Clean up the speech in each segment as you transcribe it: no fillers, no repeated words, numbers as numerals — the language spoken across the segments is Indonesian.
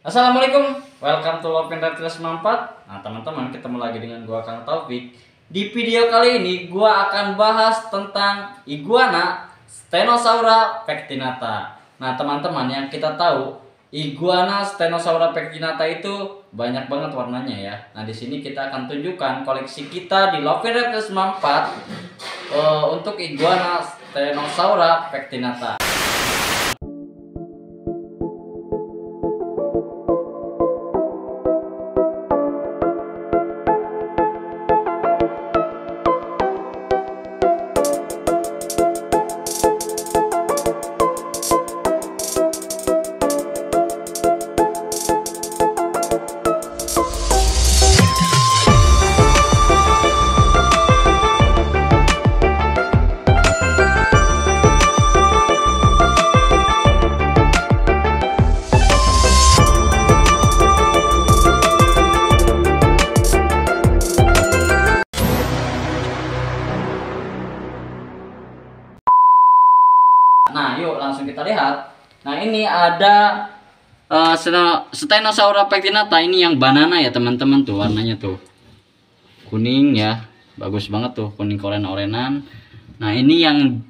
Assalamualaikum, welcome to Lovin Reptiles 94. Nah teman-teman, ketemu lagi dengan gua Kang Taufik. Di video kali ini gua akan bahas tentang iguana Stenosaura pectinata. Nah teman-teman, yang kita tahu iguana Stenosaura pectinata itu banyak banget warnanya ya. Nah di sini kita akan tunjukkan koleksi kita di Lovin Reptiles 94 untuk iguana Stenosaura pectinata. Nah, yuk langsung kita lihat. Nah, ini ada Stenosaura pectinata. Ini yang banana ya, teman-teman, tuh warnanya tuh. Kuning ya. Bagus banget tuh, kuning oren-orenan. Nah, ini yang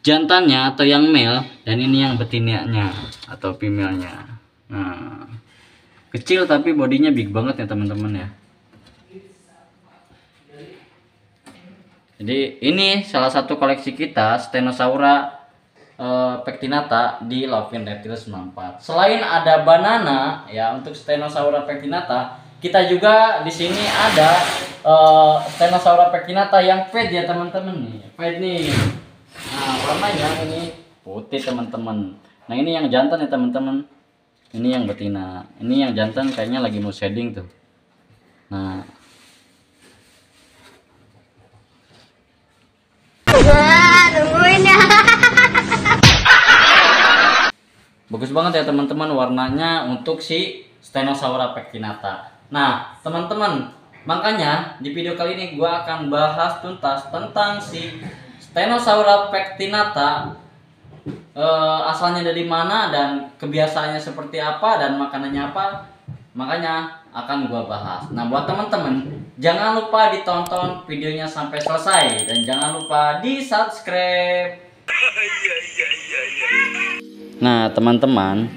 jantannya atau yang male, dan ini yang betinanya atau female-nya. Nah, kecil tapi bodinya big banget ya, teman-teman ya. Jadi, ini salah satu koleksi kita Stenosaura pectinata di Lovin Reptiles 94. Selain ada banana ya untuk Stenosaura pectinata, kita juga di sini ada Stenosaura pectinata yang fade ya, teman-teman nih. Fade nih. Nah, warnanya ini putih, teman-teman. Nah, ini yang jantan ya, teman-teman. Ini yang betina. Ini yang jantan kayaknya lagi mau shedding tuh. Nah, tungguin ya. bagus banget ya, teman-teman, warnanya untuk si Stenosaura pectinata. Nah, teman-teman, makanya di video kali ini gua akan bahas tuntas tentang si Stenosaura pectinata, asalnya dari mana dan kebiasaannya seperti apa dan makanannya apa. Makanya akan gua bahas. Nah, buat teman-teman, jangan lupa ditonton videonya sampai selesai dan jangan lupa di-subscribe. Nah, teman-teman,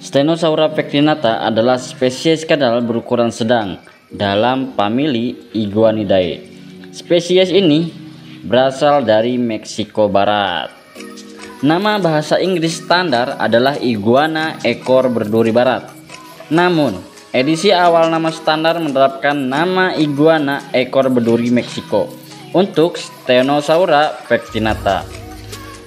Stenosaura pectinata adalah spesies kadal berukuran sedang dalam famili Iguanidae. Spesies ini berasal dari Meksiko Barat. Nama bahasa Inggris standar adalah iguana ekor berduri barat. Namun, edisi awal nama standar menerapkan nama iguana ekor berduri Meksiko untuk Stenosaura pectinata.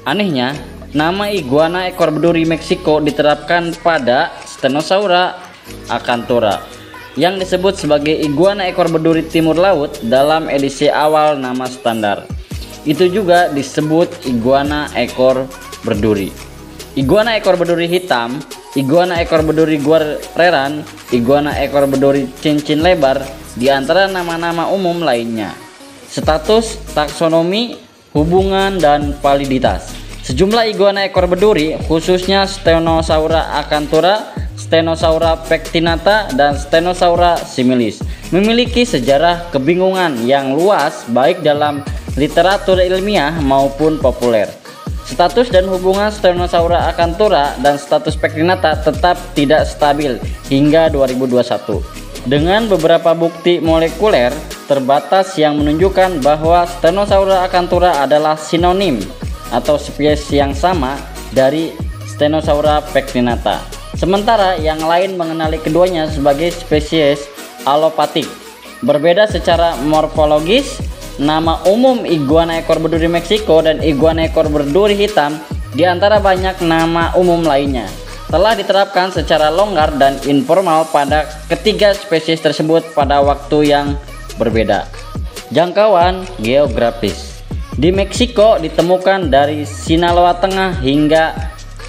Anehnya, nama iguana ekor berduri Meksiko diterapkan pada Stenosaura acanthura yang disebut sebagai iguana ekor berduri timur laut dalam edisi awal nama standar. Itu juga disebut iguana ekor berduri. Iguana ekor berduri hitam, iguana ekor berduri guareran, iguana ekor berduri cincin lebar di antara nama-nama umum lainnya. Status taksonomi, hubungan, dan validitas. Sejumlah iguana ekor berduri, khususnya Stenosaura acanthura, Stenosaura pectinata, dan Stenosaura similis, memiliki sejarah kebingungan yang luas baik dalam literatur ilmiah maupun populer. Status dan hubungan Stenosaura acanthura dan status pectinata tetap tidak stabil hingga 2021. Dengan beberapa bukti molekuler terbatas yang menunjukkan bahwa Stenosaura acanthura adalah sinonim atau spesies yang sama dari Stenosaura pectinata. Sementara yang lain mengenali keduanya sebagai spesies alopatik. Berbeda secara morfologis, nama umum iguana ekor berduri Meksiko dan iguana ekor berduri hitam di antara banyak nama umum lainnya telah diterapkan secara longgar dan informal pada ketiga spesies tersebut pada waktu yang berbeda. Jangkauan geografis. Di Meksiko ditemukan dari Sinaloa Tengah hingga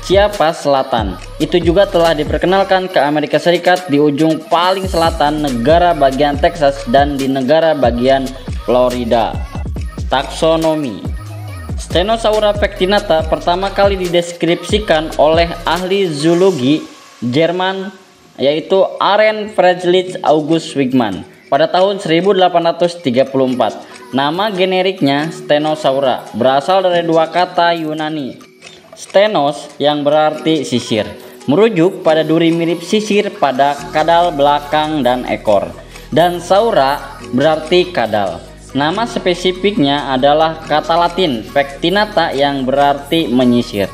Chiapas Selatan. Itu juga telah diperkenalkan ke Amerika Serikat di ujung paling selatan negara bagian Texas dan di negara bagian Florida. Taksonomi. Stenosaura pectinata pertama kali dideskripsikan oleh ahli zoologi Jerman yaitu Aren Friedrich August Wigman pada tahun 1834. Nama generiknya Stenosaura berasal dari dua kata Yunani, stenos yang berarti sisir, merujuk pada duri mirip sisir pada kadal belakang dan ekor, dan saura berarti kadal. Nama spesifiknya adalah kata Latin pectinata yang berarti menyisir,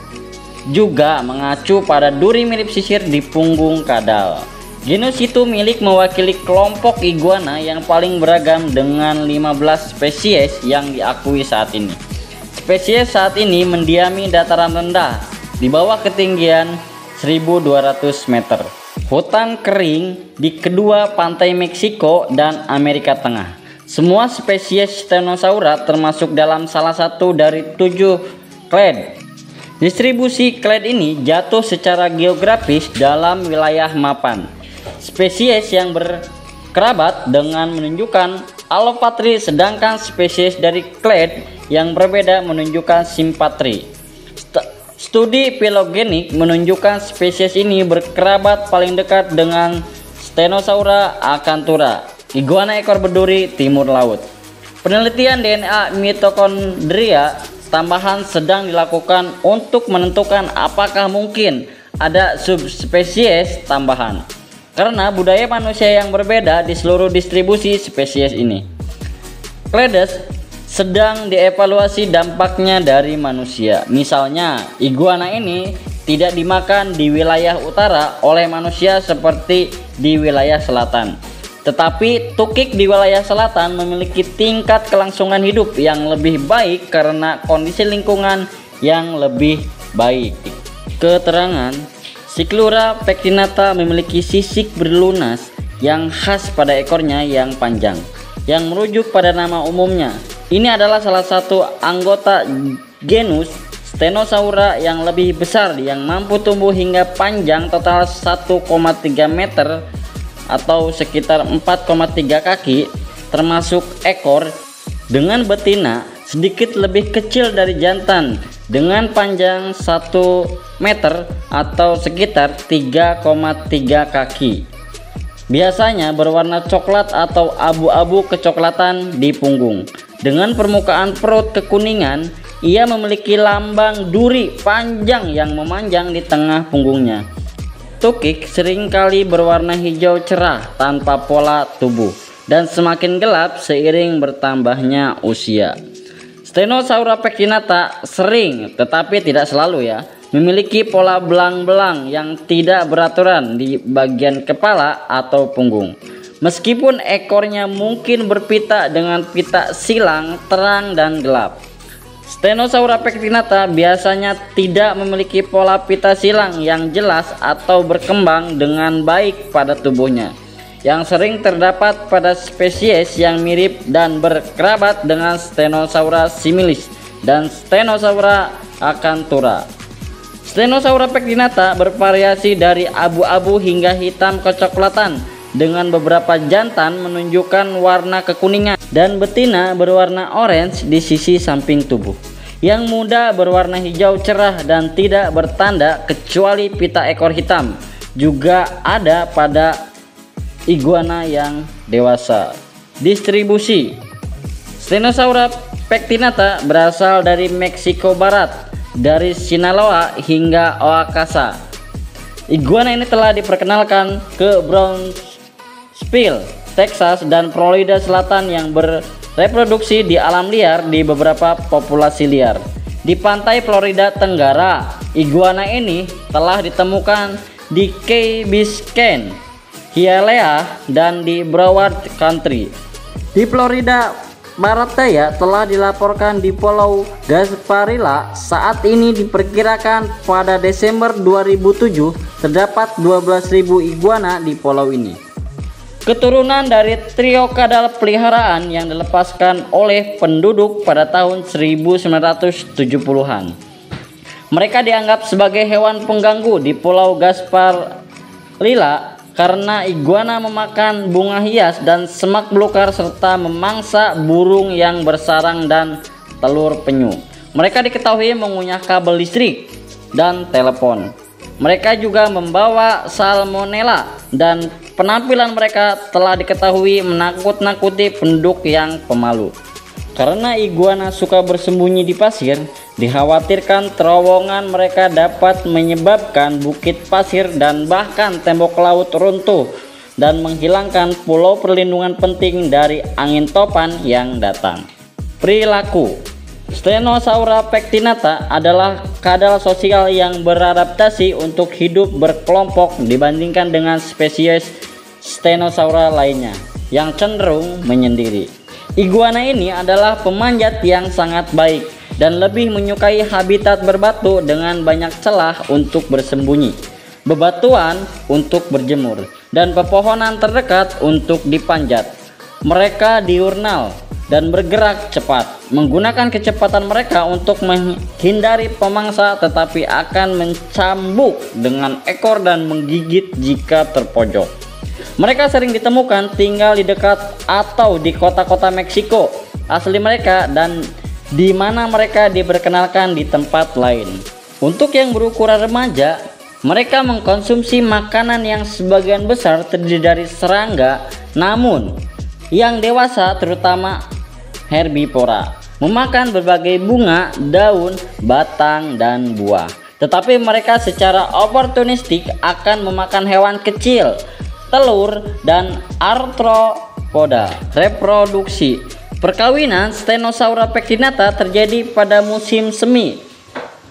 juga mengacu pada duri mirip sisir di punggung kadal. Genus itu milik mewakili kelompok iguana yang paling beragam dengan 15 spesies yang diakui saat ini. Spesies saat ini mendiami dataran rendah di bawah ketinggian 1200 meter. Hutan kering di kedua pantai Meksiko dan Amerika Tengah. Semua spesies Stenosaura termasuk dalam salah satu dari 7 clade. Distribusi clade ini jatuh secara geografis dalam wilayah mapan. Spesies yang berkerabat dengan menunjukkan allopatri, sedangkan spesies dari clade yang berbeda menunjukkan simpatri. Studi filogenik menunjukkan spesies ini berkerabat paling dekat dengan Stenosaura acanthoura, iguana ekor berduri timur laut. Penelitian DNA mitokondria tambahan sedang dilakukan untuk menentukan apakah mungkin ada subspesies tambahan, karena budaya manusia yang berbeda di seluruh distribusi spesies ini. Clades sedang dievaluasi dampaknya dari manusia. Misalnya, iguana ini tidak dimakan di wilayah utara oleh manusia seperti di wilayah selatan. Tetapi tukik di wilayah selatan memiliki tingkat kelangsungan hidup yang lebih baik karena kondisi lingkungan yang lebih baik. Keterangan, Cyclura pectinata memiliki sisik berlunas yang khas pada ekornya yang panjang, yang merujuk pada nama umumnya. Ini adalah salah satu anggota genus Stenosaura yang lebih besar yang mampu tumbuh hingga panjang total 1,3 meter atau sekitar 4,3 kaki, termasuk ekor, dengan betina sedikit lebih kecil dari jantan dengan panjang 1 meter atau sekitar 3,3 kaki. Biasanya berwarna coklat atau abu-abu kecoklatan di punggung. Dengan permukaan perut kekuningan, ia memiliki lambang duri panjang yang memanjang di tengah punggungnya. Tukik seringkali berwarna hijau cerah tanpa pola tubuh dan semakin gelap seiring bertambahnya usia. Stenosaura pectinata sering, tetapi tidak selalu ya, memiliki pola belang-belang yang tidak beraturan di bagian kepala atau punggung. Meskipun ekornya mungkin berpita dengan pita silang terang dan gelap. Stenosaura pectinata biasanya tidak memiliki pola pita silang yang jelas atau berkembang dengan baik pada tubuhnya, yang sering terdapat pada spesies yang mirip dan berkerabat dengan Stenosaura similis dan Stenosaura acanthoura. Stenosaura pectinata bervariasi dari abu-abu hingga hitam kecoklatan, dengan beberapa jantan menunjukkan warna kekuningan dan betina berwarna orange di sisi samping tubuh. Yang muda berwarna hijau cerah dan tidak bertanda kecuali pita ekor hitam. Juga ada pada iguana yang dewasa. Distribusi Stenosaura pectinata berasal dari Meksiko Barat, dari Sinaloa hingga Oaxaca. Iguana ini telah diperkenalkan ke Brownsville, Texas dan Florida Selatan yang bereproduksi di alam liar di beberapa populasi liar. Di pantai Florida Tenggara, iguana ini telah ditemukan di Key Biscayne, Hialeah, dan di Broward County. Di Florida Barat daya telah dilaporkan di Pulau Gasparilla. Saat ini diperkirakan pada Desember 2007 terdapat 12.000 iguana di pulau ini. Keturunan dari trio kadal peliharaan yang dilepaskan oleh penduduk pada tahun 1970-an. Mereka dianggap sebagai hewan pengganggu di Pulau Gasparilla karena iguana memakan bunga hias dan semak belukar serta memangsa burung yang bersarang dan telur penyu. Mereka diketahui mengunyah kabel listrik dan telepon. Mereka juga membawa salmonella dan penampilan mereka telah diketahui menakut-nakuti penduduk yang pemalu. Karena iguana suka bersembunyi di pasir, dikhawatirkan terowongan mereka dapat menyebabkan bukit pasir dan bahkan tembok laut runtuh dan menghilangkan pulau perlindungan penting dari angin topan yang datang. Perilaku Stenosaurus pectinata adalah kadal sosial yang beradaptasi untuk hidup berkelompok dibandingkan dengan spesies Stenosaurus lainnya yang cenderung menyendiri. Iguana ini adalah pemanjat yang sangat baik dan lebih menyukai habitat berbatu dengan banyak celah untuk bersembunyi, bebatuan untuk berjemur, dan pepohonan terdekat untuk dipanjat. Mereka diurnal dan bergerak cepat, menggunakan kecepatan mereka untuk menghindari pemangsa, tetapi akan mencambuk dengan ekor dan menggigit jika terpojok. Mereka sering ditemukan tinggal di dekat atau di kota-kota Meksiko asli mereka dan di mana mereka diperkenalkan di tempat lain. Untuk yang berukuran remaja, mereka mengkonsumsi makanan yang sebagian besar terdiri dari serangga, namun yang dewasa terutama herbivora, memakan berbagai bunga, daun, batang, dan buah. Tetapi mereka secara oportunistik akan memakan hewan kecil, telur, dan arthropoda. Reproduksi perkawinan Stenosaurus pectinata terjadi pada musim semi.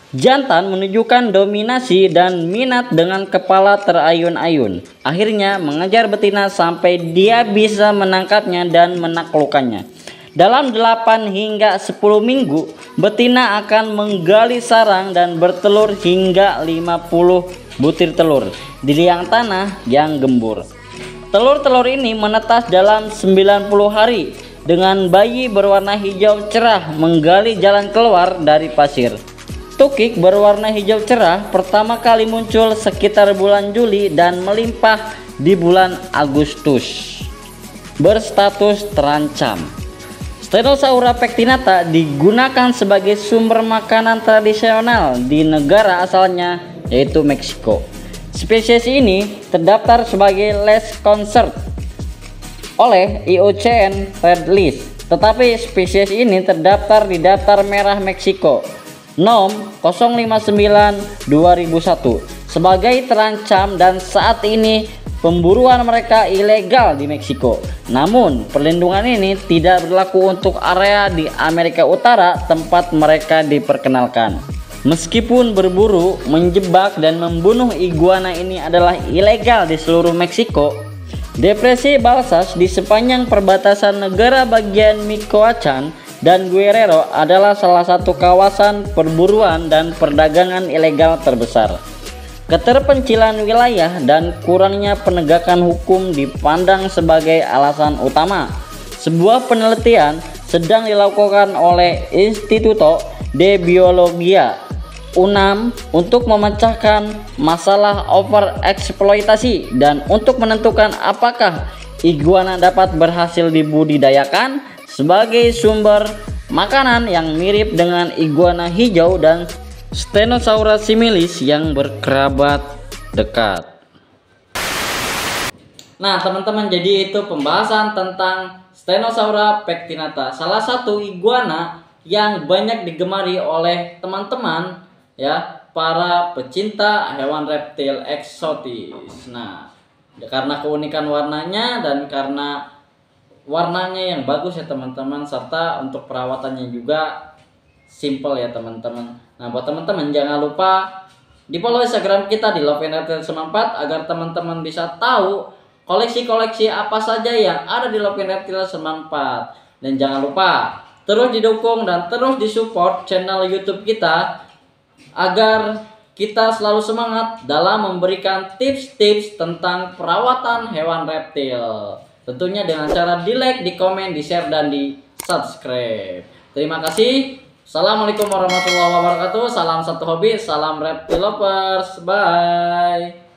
Jantan menunjukkan dominasi dan minat dengan kepala terayun-ayun, akhirnya mengejar betina sampai dia bisa menangkapnya dan menaklukkannya. Dalam 8 hingga 10 minggu, betina akan menggali sarang dan bertelur hingga 50 butir telur di liang tanah yang gembur. Telur-telur ini menetas dalam 90 hari dengan bayi berwarna hijau cerah menggali jalan keluar dari pasir. Tukik berwarna hijau cerah pertama kali muncul sekitar bulan Juli dan melimpah di bulan Agustus. Berstatus terancam. Stenosaurus pectinata digunakan sebagai sumber makanan tradisional di negara asalnya, yaitu Meksiko. Spesies ini terdaftar sebagai less concerned oleh IUCN Red List, tetapi spesies ini terdaftar di daftar merah Meksiko NOM 059/2001 sebagai terancam, dan saat ini pemburuan mereka ilegal di Meksiko. Namun, perlindungan ini tidak berlaku untuk area di Amerika Utara tempat mereka diperkenalkan. Meskipun berburu, menjebak, dan membunuh iguana ini adalah ilegal di seluruh Meksiko, depresi Balsas di sepanjang perbatasan negara bagian Michoacán dan Guerrero adalah salah satu kawasan perburuan dan perdagangan ilegal terbesar. Keterpencilan wilayah dan kurangnya penegakan hukum dipandang sebagai alasan utama. Sebuah penelitian sedang dilakukan oleh Instituto de Biologia UNAM untuk memecahkan masalah overeksploitasi dan untuk menentukan apakah iguana dapat berhasil dibudidayakan sebagai sumber makanan yang mirip dengan iguana hijau dan Stenosaurus similis yang berkerabat dekat. Nah teman-teman, jadi itu pembahasan tentang Stenosaurus pectinata, salah satu iguana yang banyak digemari oleh teman-teman ya, para pecinta hewan reptil eksotis. Nah, karena keunikan warnanya dan karena warnanya yang bagus ya teman-teman, serta untuk perawatannya juga simple ya teman-teman. Nah, buat teman-teman jangan lupa di follow Instagram kita di Lovinreptil94 agar teman-teman bisa tahu koleksi-koleksi apa saja yang ada di Lovinreptil94. Dan jangan lupa terus didukung dan terus disupport channel YouTube kita agar kita selalu semangat dalam memberikan tips-tips tentang perawatan hewan reptil. Tentunya dengan cara di like, di komen, di share, dan di subscribe. Terima kasih. Assalamualaikum warahmatullahi wabarakatuh. Salam satu hobi, salam reptil lovers. Bye.